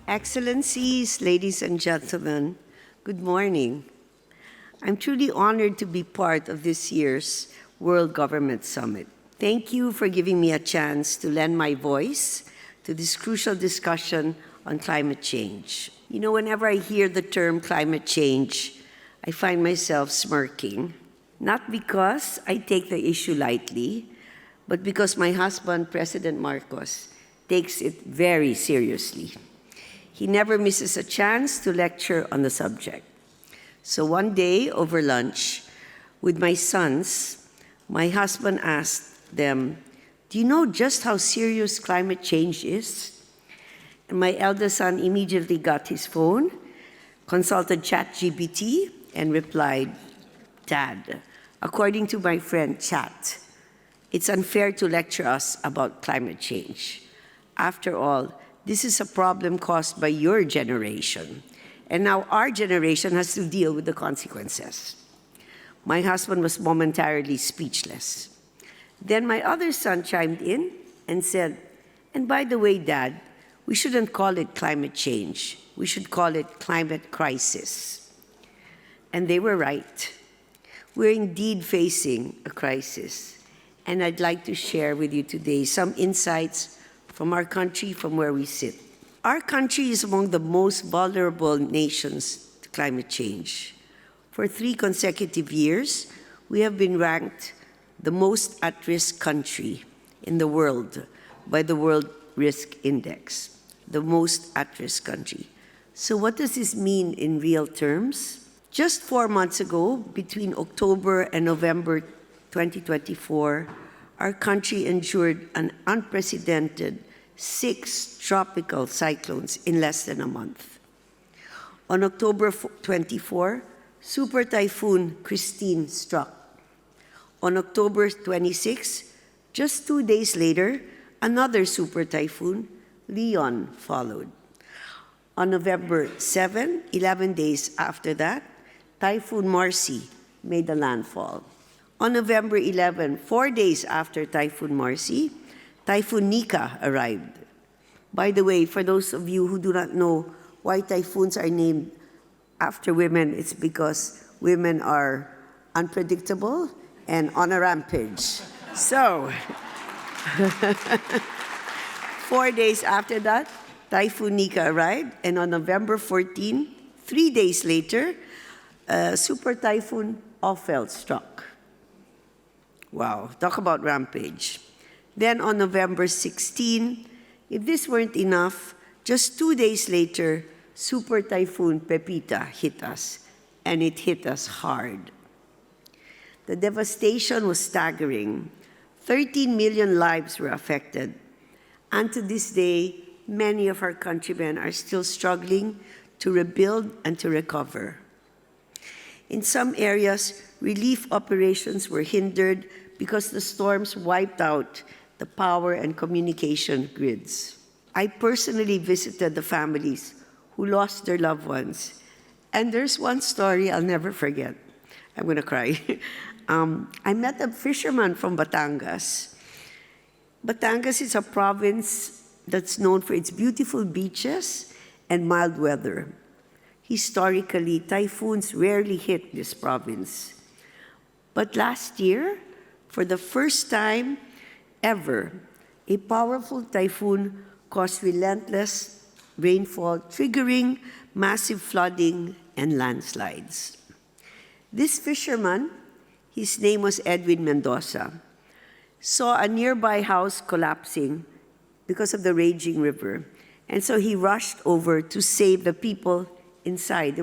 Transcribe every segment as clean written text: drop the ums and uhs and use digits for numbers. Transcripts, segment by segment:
Excellencies, ladies and gentlemen, good morning. I'm truly honored to be part of this year's World Government Summit. Thank you for giving me a chance to lend my voice to this crucial discussion on climate change. You know, whenever I hear the term climate change, I find myself smirking, not because I take the issue lightly, but because my husband, President Marcos, takes it very seriously. He never misses a chance to lecture on the subject. So one day over lunch with my sons, my husband asked them, "Do you know just how serious climate change is?" And my eldest son immediately got his phone, consulted ChatGPT, and replied, "Dad, according to my friend Chat, it's unfair to lecture us about climate change. After all, this is a problem caused by your generation, and now our generation has to deal with the consequences." My husband was momentarily speechless. Then my other son chimed in and said, "And by the way, Dad, we shouldn't call it climate change. We should call it climate crisis." And they were right. We're indeed facing a crisis, and I'd like to share with you today some insights from our country, from where we sit. Our country is among the most vulnerable nations to climate change. For 3 consecutive years, we have been ranked the most at-risk country in the world by the World Risk Index, the most at-risk country. So what does this mean in real terms? Just 4 months ago, between October and November 2024, our country endured an unprecedented 6 tropical cyclones in less than a month. On October 24, Super Typhoon Christine struck. On October 26, just 2 days later, another super typhoon, Leon, followed. On November 7, 11 days after that, Typhoon Marcy made a landfall. On November 11, 4 days after Typhoon Marcy, Typhoon Nika arrived. By the way, for those of you who do not know why typhoons are named after women, it's because women are unpredictable and on a rampage. So, 4 days after that, Typhoon Nika arrived, and on November 14, 3 days later, Super Typhoon Ophel struck. Wow, talk about rampage. Then on November 16, if this weren't enough, just 2 days later, Super Typhoon Pepita hit us, and it hit us hard. The devastation was staggering. 13 million lives were affected. And to this day, many of our countrymen are still struggling to rebuild and to recover. In some areas, relief operations were hindered because the storms wiped out the power and communication grids. I personally visited the families who lost their loved ones. And there's one story I'll never forget. I'm going to cry. I met a fisherman from Batangas. Batangas is a province that's known for its beautiful beaches and mild weather. Historically, typhoons rarely hit this province. But last year, for the first time ever, a powerful typhoon caused relentless rainfall, triggering massive flooding and landslides. This fisherman, his name was Edwin Mendoza, saw a nearby house collapsing because of the raging river. And so he rushed over to save the people inside.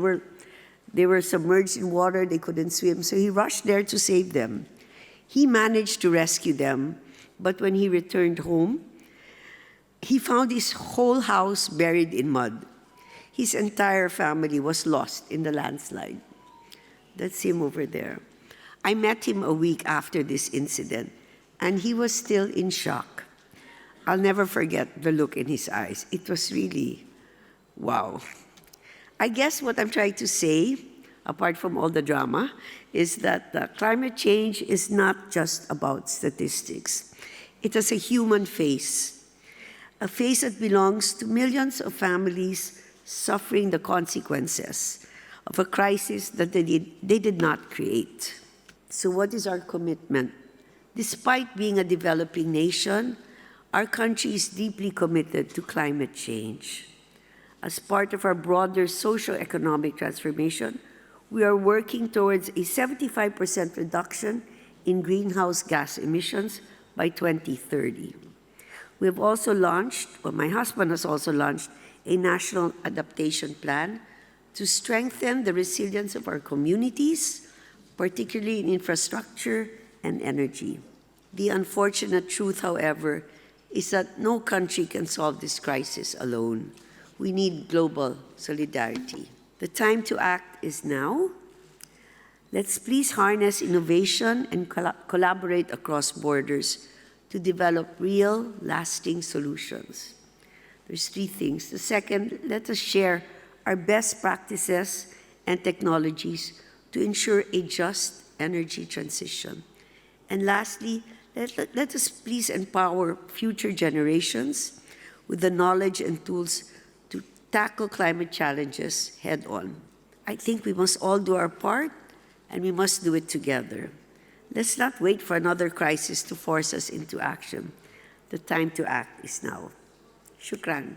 They were submerged in water, they couldn't swim, so he rushed there to save them. He managed to rescue them, but when he returned home, he found his whole house buried in mud. His entire family was lost in the landslide. That's him over there. I met him a week after this incident, and he was still in shock. I'll never forget the look in his eyes. It was really, wow. I guess what I'm trying to say, apart from all the drama, is that climate change is not just about statistics. It has a human face. a face that belongs to millions of families suffering the consequences of a crisis that they did not create. So what is our commitment? Despite being a developing nation, our country is deeply committed to climate change. As part of our broader socio-economic transformation, we are working towards a 75% reduction in greenhouse gas emissions by 2030. We have also launched, or my husband has also launched, a national adaptation plan to strengthen the resilience of our communities, particularly in infrastructure and energy. The unfortunate truth, however, is that no country can solve this crisis alone. We need global solidarity. The time to act is now. Let's please harness innovation and collaborate across borders to develop real, lasting solutions. There's three things. The second, let us share our best practices and technologies to ensure a just energy transition. And lastly, let us please empower future generations with the knowledge and tools to tackle climate challenges head on. I think we must all do our part, and we must do it together. Let's not wait for another crisis to force us into action. The time to act is now. Shukran.